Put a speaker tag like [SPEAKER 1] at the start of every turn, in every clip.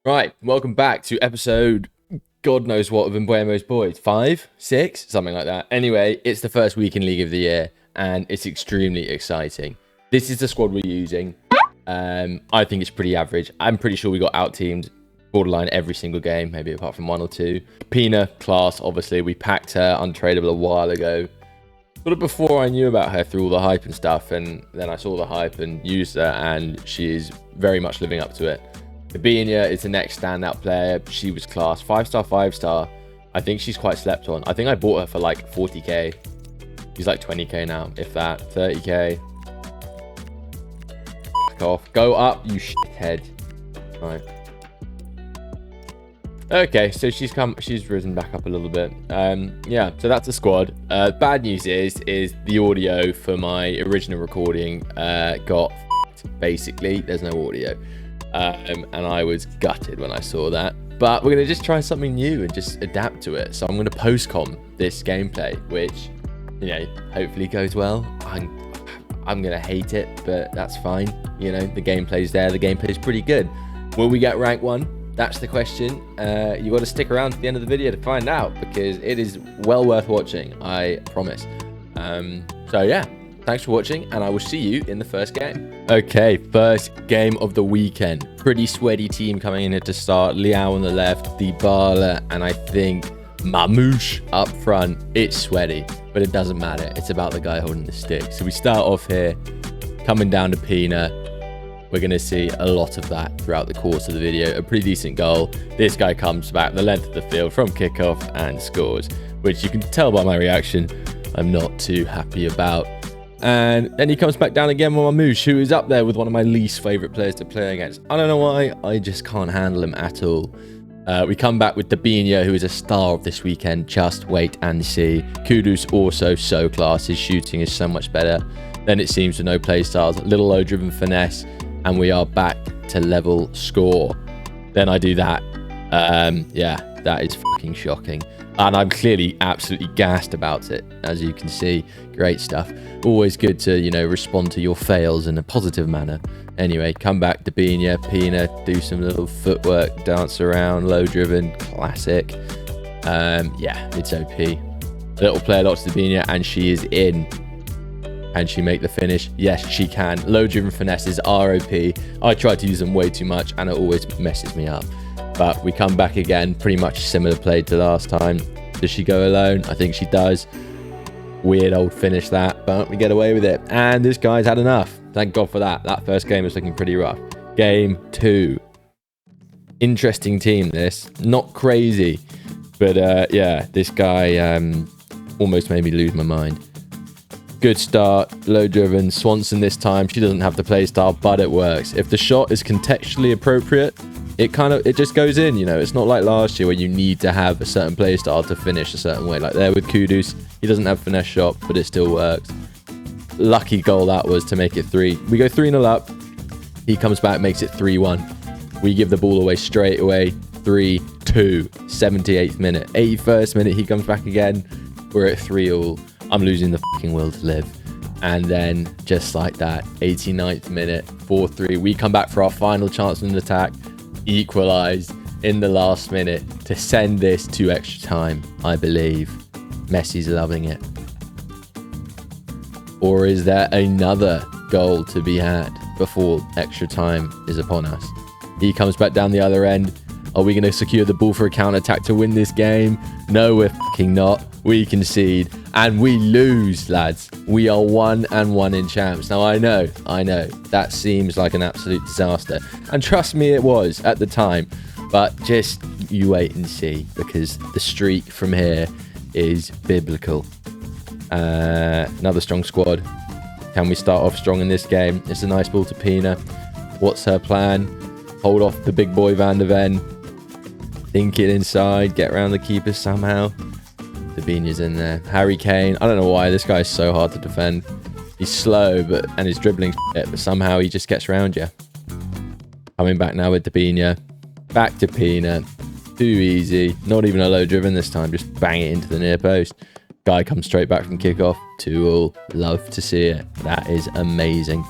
[SPEAKER 1] Right, welcome back to episode God knows what of Mbeumos Boys. 5, 6, something like that. Anyway, it's the first week in League of the Year, and it's extremely exciting. This is the squad we're using. I think it's pretty average. I'm pretty sure we got out-teamed borderline every single game, maybe apart from 1 or 2. Pina, class, obviously. We packed her untradeable a while ago. Sort of before I knew about her through all the hype and stuff, and then I saw the hype and used her, and she is very much living up to it. Mbeumos is the next standout player. She was class. 5-star, 5-star. I think she's quite slept on. I think I bought her for like 40k. She's like 20k now, if that. 30k. Fuck off. Go up, you shithead. Right. Okay, so she's risen back up a little bit. Yeah, so that's the squad. Bad news is the audio for my original recording got f***ed, basically. There's no audio. And I was gutted when I saw that. But we're going to just try something new and just adapt to it. So I'm going to post-com this gameplay, which, you know, hopefully goes well. I'm going to hate it, but that's fine. You know, the gameplay's there. The gameplay's pretty good. Will we get rank 1? That's the question. You got to stick around to the end of the video to find out, because it is well worth watching, I promise. So yeah. Thanks for watching, and I will see you in the first game. Okay, first game of the weekend. Pretty sweaty team coming in here to start. Liao on the left, Dybala, and I think Mbeumos up front. It's sweaty, but it doesn't matter. It's about the guy holding the stick. So we start off here, coming down to Pina. We're going to see a lot of that throughout the course of the video. A pretty decent goal. This guy comes back the length of the field from kickoff and scores, which you can tell by my reaction I'm not too happy about. And then he comes back down again with Mbeumos, who is up there with one of my least favourite players to play against. I don't know why, I just can't handle him at all. We come back with Mbeumos, who is a star of this weekend. Just wait and see. Kudus also so class. His shooting is so much better than it seems with no play styles. Little low-driven finesse, and we are back to level score. Then I do that. Yeah, that is fucking shocking. And I'm clearly absolutely gassed about it, as you can see. Great stuff. Always good to, you know, respond to your fails in a positive manner. Anyway, come back to Pina, do some little footwork, dance around, low driven, classic. Yeah, it's OP. Little player lots to Pina, and she is in. Can she make the finish? Yes, she can. Low driven finesses are OP. I try to use them way too much, and it always messes me up. But we come back again, pretty much similar play to last time. Does she go alone? I think she does. Weird old finish that, but we get away with it. And this guy's had enough. Thank God for that. That first game was looking pretty rough. Game 2. Interesting team, this. Not crazy. But yeah, this guy almost made me lose my mind. Good start, low driven. Swanson this time. She doesn't have the play style, but it works. If the shot is contextually appropriate, it just goes in, you know. It's not like last year where you need to have a certain play style to finish a certain way. Like there with Kudus, he doesn't have finesse shot, but it still works. Lucky goal that was to make it 3. We go 3-0 up. He comes back, makes it 3-1. We give the ball away straight away. 3-2. 78th minute. 81st minute, he comes back again. We're at 3-all. I'm losing the fucking will to live. And then, just like that, 89th minute, 4-3. We come back for our final chance in an attack. Equalised in the last minute to send this to extra time, I believe. Messi's loving it. Or is there another goal to be had before extra time is upon us? He comes back down the other end. Are we going to secure the ball for a counter-attack to win this game? No, we're fucking not. We concede and we lose, lads. We are 1-1 in champs. Now, I know that seems like an absolute disaster. And trust me, it was at the time. But just you wait and see, because the streak from here is biblical. Another strong squad. Can we start off strong in this game? It's a nice ball to Pina. What's her plan? Hold off the big boy Van der Ven. Think it inside. Get around the keeper somehow. Mbeumos in there. Harry Kane. I don't know why this guy is so hard to defend. He's slow, and his dribbling shit, but somehow he just gets around you. Coming back now with Mbeumos. Back to Pina. Too easy. Not even a low driven this time. Just bang it into the near post. Guy comes straight back from kickoff. 2-all. Love to see it. That is amazing.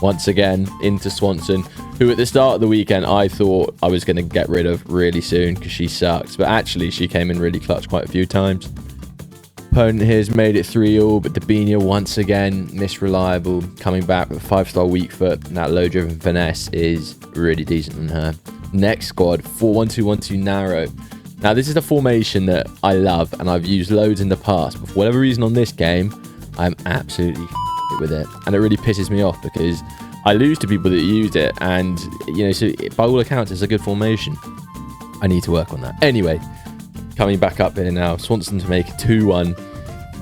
[SPEAKER 1] Once again, into Swanson, who at the start of the weekend, I thought I was going to get rid of really soon because she sucks. But actually, she came in really clutch quite a few times. Opponent here's made it 3-all, but Dabinia once again, misreliable, coming back with a 5-star weak foot. And that low-driven finesse is really decent on her. Next squad, 4-1-2-1-2 narrow. Now, this is a formation that I love, and I've used loads in the past. But for whatever reason on this game, I'm absolutely with it. And it really pisses me off because I lose to people that use it. And, you know, so by all accounts, it's a good formation. I need to work on that. Anyway, coming back up here now, Swanson to make it 2-1.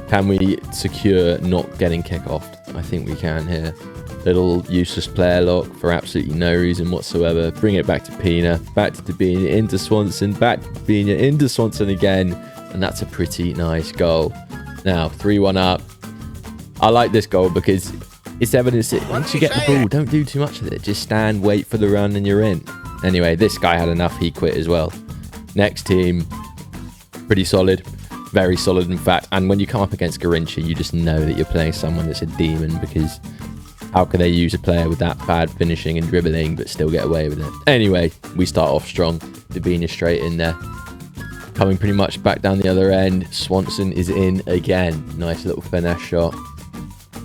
[SPEAKER 1] Can we secure not getting kick-offed? I think we can here. Little useless player lock for absolutely no reason whatsoever. Bring it back to Pina, back to Dabinia, into Swanson, back to Dabinia, into Swanson again. And that's a pretty nice goal. Now, 3-1 up. I like this goal because it's evidence that once you get the ball, don't do too much with it. Just stand, wait for the run, and you're in. Anyway, this guy had enough. He quit as well. Next team, pretty solid. Very solid, in fact. And when you come up against Garincha, you just know that you're playing someone that's a demon, because how can they use a player with that bad finishing and dribbling but still get away with it? Anyway, we start off strong. Dabinia straight in there. Coming pretty much back down the other end. Swanson is in again. Nice little finesse shot.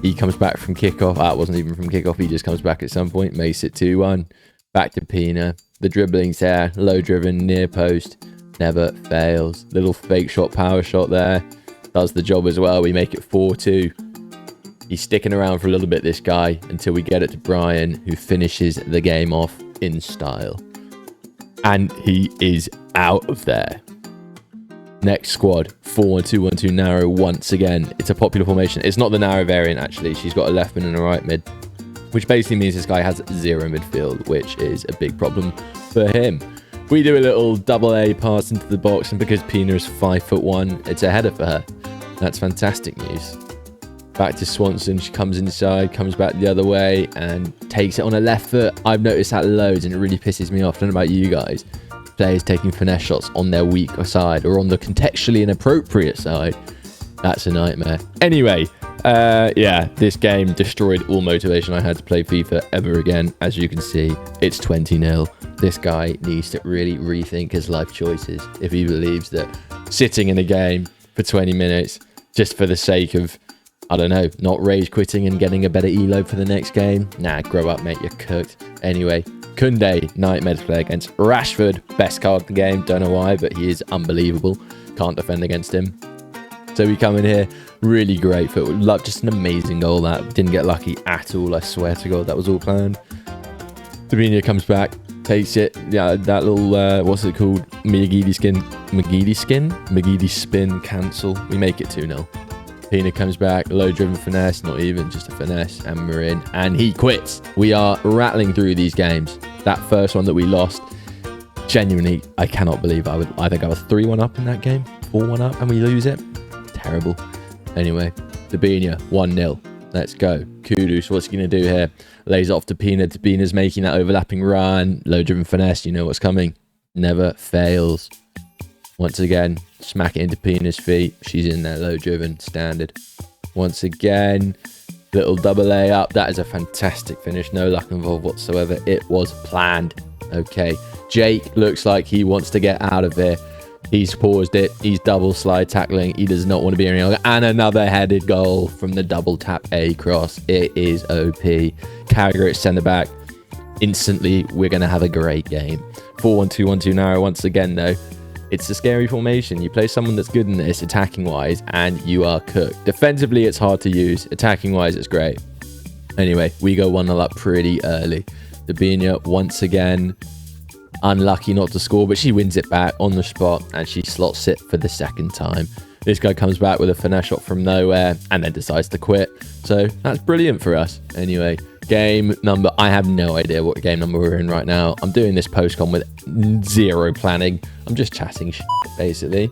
[SPEAKER 1] He comes back from kickoff. That wasn't even from kickoff. He just comes back at some point. Makes it 2-1. Back to Pina. The dribbling's there. Low driven, near post. Never fails. Little fake shot, power shot there. Does the job as well. We make it 4-2. He's sticking around for a little bit, this guy, until we get it to Bryan, who finishes the game off in style. And he is out of there. Next squad, 4-1-2-1-2 narrow once again. It's a popular formation. It's not the narrow variant, actually. She's got a left mid and a right mid, which basically means this guy has 0 midfield, which is a big problem for him. We do a little double A pass into the box, and because Pina is 5'1", it's a header for her. That's fantastic news. Back to Swanson. She comes inside, comes back the other way, and takes it on her left foot. I've noticed that loads, and it really pisses me off. I don't know about you guys. Players taking finesse shots on their weaker side or on the contextually inappropriate side. That's a nightmare. Anyway, yeah, this game destroyed all motivation I had to play FIFA ever again. As you can see, it's 20-0. This guy needs to really rethink his life choices if he believes that sitting in a game for 20 minutes just for the sake of, I don't know, not rage quitting and getting a better elo for the next game. Nah, grow up, mate. You're cooked. Anyway, Kunde, nightmare to play against. Rashford, best card in the game. Don't know why, but he is unbelievable. Can't defend against him. So we come in here, really great foot. Just an amazing goal that. Didn't get lucky at all, I swear to God. That was all planned. Dabinia comes back, takes it. Yeah, that little, what's it called? Magidi spin, cancel. We make it 2-0. Pina comes back, low driven finesse, not even, just a finesse, and we're in. And he quits. We are rattling through these games. That first one that we lost, genuinely, I cannot believe I think I was 3-1 up in that game, 4-1 up, and we lose it. Terrible. Anyway, Dabinia, 1-0. Let's go. Kudus, what's he going to do here? Lays it off to Pina. Pina's making that overlapping run. Low driven finesse, you know what's coming. Never fails. Once again, smack it into Pina's feet. She's in there, low driven, standard. Once again, little double A up. That is a fantastic finish. No luck involved whatsoever. It was planned. Okay, Jake looks like he wants to get out of here. He's paused it. He's double slide tackling. He does not want to be any longer. And another headed goal from the double tap A cross. It is OP. Carragher at centre back. Instantly, we're going to have a great game. 4-1-2-1-2 narrow once again, though. It's a scary formation. You play someone that's good in this, attacking-wise, and you are cooked. Defensively, it's hard to use. Attacking-wise, it's great. Anyway, we go 1-0 up pretty early. Dabinia, once again, unlucky not to score, but she wins it back on the spot, and she slots it for the second time. This guy comes back with a finesse shot from nowhere, and then decides to quit. So, that's brilliant for us. Anyway, game number, I have no idea what game number we're in right now. I'm doing this post-con with 0 planning. I'm just chatting shit, basically.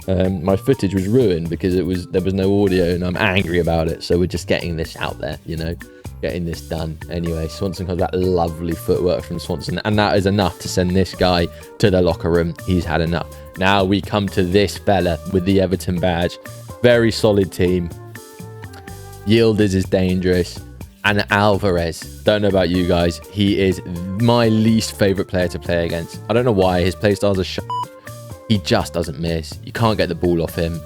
[SPEAKER 1] My footage was ruined because there was no audio, and I'm angry about it. So we're just getting this out there, you know, getting this done. Anyway, Swanson comes back, lovely footwork from Swanson, and that is enough to send this guy to the locker room. He's had enough. Now we come to this fella with the Everton badge. Very solid team. Yildiz is dangerous. And Alvarez, don't know about you guys, he is my least favorite player to play against. I don't know why, his playstyles are shit. He just doesn't miss. You can't get the ball off him.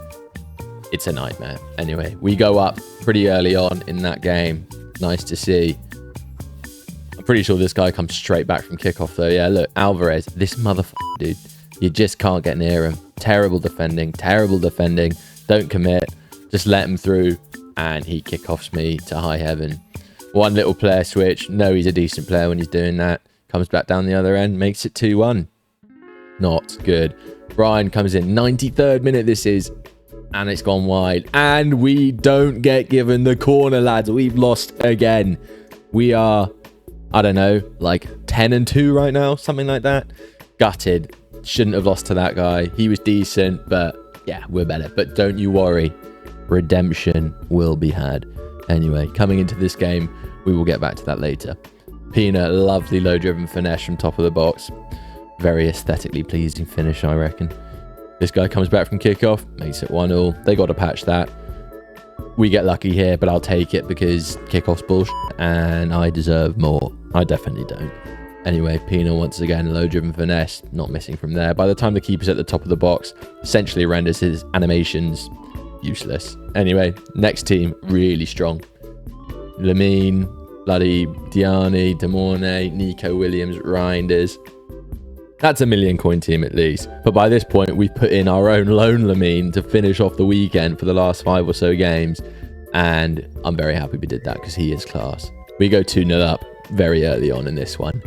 [SPEAKER 1] It's a nightmare. Anyway, we go up pretty early on in that game. Nice to see. I'm pretty sure this guy comes straight back from kickoff though. Yeah, look, Alvarez, this motherfucker, dude. You just can't get near him. Terrible defending, terrible defending. Don't commit. Just let him through. And he kickoffs me to high heaven. One little player switch. No, he's a decent player when he's doing that. Comes back down the other end. Makes it 2-1. Not good. Bryan comes in. 93rd minute this is. And it's gone wide. And we don't get given the corner, lads. We've lost again. We are, I don't know, like 10-2 right now. Something like that. Gutted. Shouldn't have lost to that guy. He was decent, but yeah, we're better. But don't you worry. Redemption will be had. Anyway, coming into this game, we will get back to that later. Pina, lovely low-driven finesse from top of the box. Very aesthetically pleasing finish, I reckon. This guy comes back from kickoff, makes it 1-0. They got to patch that. We get lucky here, but I'll take it because kickoff's bullshit and I deserve more. I definitely don't. Anyway, Pina once again, low-driven finesse, not missing from there. By the time the keeper's at the top of the box, essentially renders his animations useless. Anyway, next team, really strong. Lamine, bloody Diani, Demorne, Nico Williams, Reinders. That's a million coin team at least. But by this point, we've put in our own lone Lamine to finish off the weekend for the last 5 or so games. And I'm very happy we did that because he is class. We go 2-0 up very early on in this one.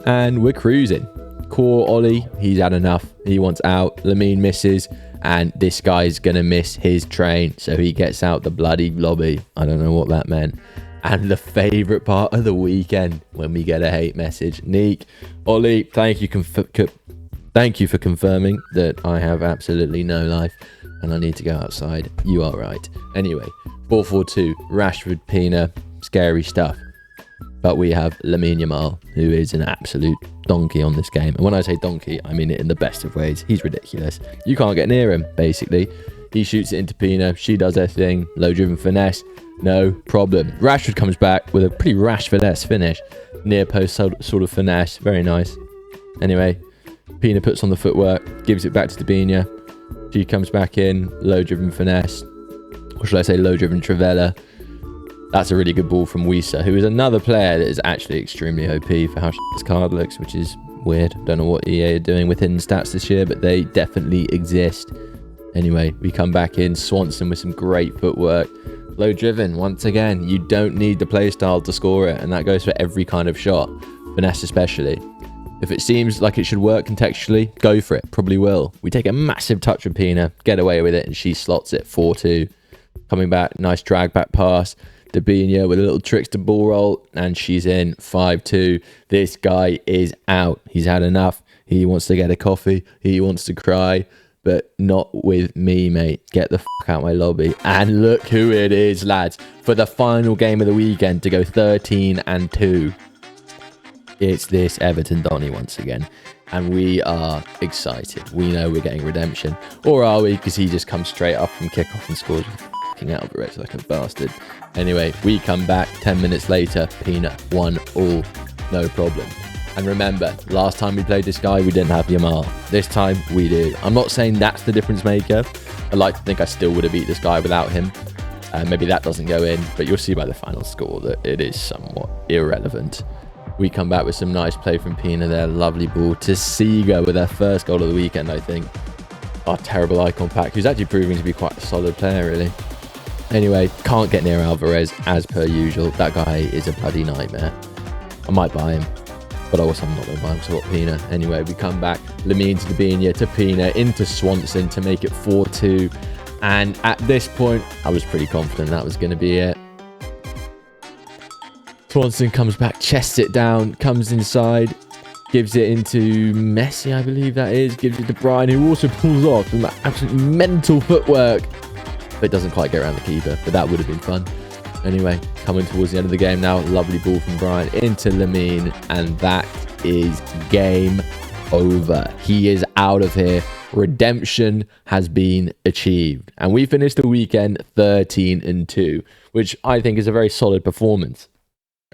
[SPEAKER 1] And we're cruising. Core Ollie, he's had enough. He wants out. Lamine misses. And this guy's going to miss his train. So he gets out the bloody lobby. I don't know what that meant. And the favourite part of the weekend, when we get a hate message. Neek, Ollie, thank you for confirming that I have absolutely no life. And I need to go outside. You are right. Anyway, 4-4-2. Rashford, Pina. Scary stuff. But we have Lamine Yamal, who is an absolute donkey on this game. And when I say donkey, I mean it in the best of ways. He's ridiculous. You can't get near him, basically. He shoots it into Pina. She does her thing. Low-driven finesse. No problem. Rashford comes back with a pretty Rashford-esque finish. Near post sort of finesse. Very nice. Anyway, Pina puts on the footwork. Gives it back to Dabinia. She comes back in. Low-driven finesse. Or should I say low-driven Trivella. That's a really good ball from Wisa, who is another player that is actually extremely OP for how his card looks, which is weird. Don't know what EA are doing with hidden stats this year, but they definitely exist. Anyway, we come back in. Swanson with some great footwork. Low driven, once again. You don't need the playstyle to score it, and that goes for every kind of shot. Finesse especially. If it seems like it should work contextually, go for it. Probably will. We take a massive touch with Pina, get away with it, and she slots it 4-2. Coming back, nice drag back pass. Dabinia with a little tricks to ball roll, and she's in 5-2. This guy is out. He's had enough. He wants to get a coffee. He wants to cry, but not with me, mate. Get the fuck out my lobby. And look who it is, lads. For the final game of the weekend to go 13-2. It's this Everton Donny once again. And we are excited. We know we're getting redemption. Or are we? Because he just comes straight up from kickoff and scores with fucking Alvarez like a bastard. Anyway, we come back 10 minutes later. Pina 1-all. No problem. And remember, last time we played this guy, we didn't have Yamal. This time, we do. I'm not saying that's the difference maker. I'd like to think I still would have beat this guy without him. Maybe that doesn't go in, but you'll see by the final score that it is somewhat irrelevant. We come back with some nice play from Pina there. Lovely ball to Sega with her first goal of the weekend, I think. Our terrible icon pack, who's actually proving to be quite a solid player, really. Anyway, can't get near Alvarez as per usual. That guy is a bloody nightmare. I might buy him, but also I'm not going to buy him because I've got Pina. Anyway, we come back. Lamine to Dabinia to Pina into Swanson to make it 4-2. And at this point, I was pretty confident that was going to be it. Swanson comes back, chests it down, comes inside, gives it into Messi, I believe that is. Gives it to Bryan, who also pulls off with absolutely mental footwork. But doesn't quite get around the keeper, but that would have been fun. Anyway, coming towards the end of the game now. Lovely ball from Bryan into Lamine, and that is game over. He is out of here. Redemption has been achieved. And we finished the weekend 13-2, which I think is a very solid performance.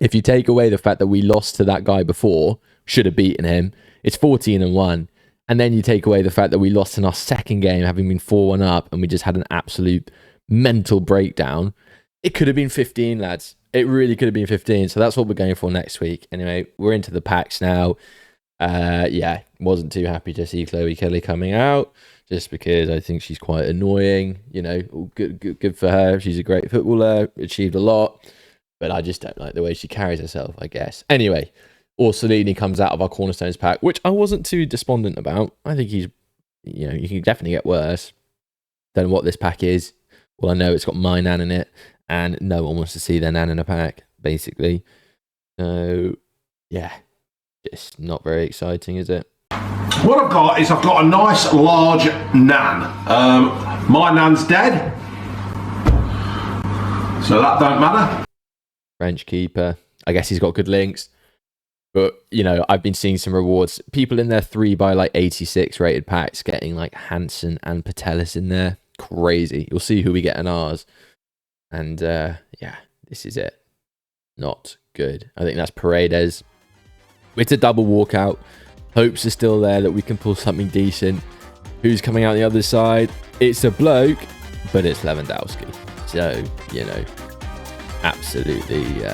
[SPEAKER 1] If you take away the fact that we lost to that guy before, should have beaten him, it's 14-1. And then you take away the fact that we lost in our second game, having been 4-1 up, and we just had an absolute mental breakdown. It could have been 15, lads. It really could have been 15. So that's what we're going for next week. Anyway, we're into the packs now. Yeah, wasn't too happy to see Chloe Kelly coming out, just because I think she's quite annoying. You know, good for her. She's a great footballer, achieved a lot, but I just don't like the way she carries herself, I guess. Anyway, Orsolini comes out of our Cornerstones pack, which I wasn't too despondent about. I think he's, you know, you can definitely get worse than what this pack is. Well, I know it's got my Nan in it, and no one wants to see their Nan in a pack, basically. So, yeah, just not very exciting, is it?
[SPEAKER 2] What I've got is I've got a nice large Nan. My Nan's dead, so that don't matter.
[SPEAKER 1] French keeper. I guess he's got good links. But, you know, I've been seeing some rewards. People in their 3x86 rated packs getting like Hansen and Patelis in there. Crazy. You'll see who we get in ours. And, yeah, this is it. Not good. I think that's Paredes. It's a double walkout. Hopes are still there that we can pull something decent. Who's coming out the other side? It's a bloke, but it's Lewandowski. So, you know, absolutely...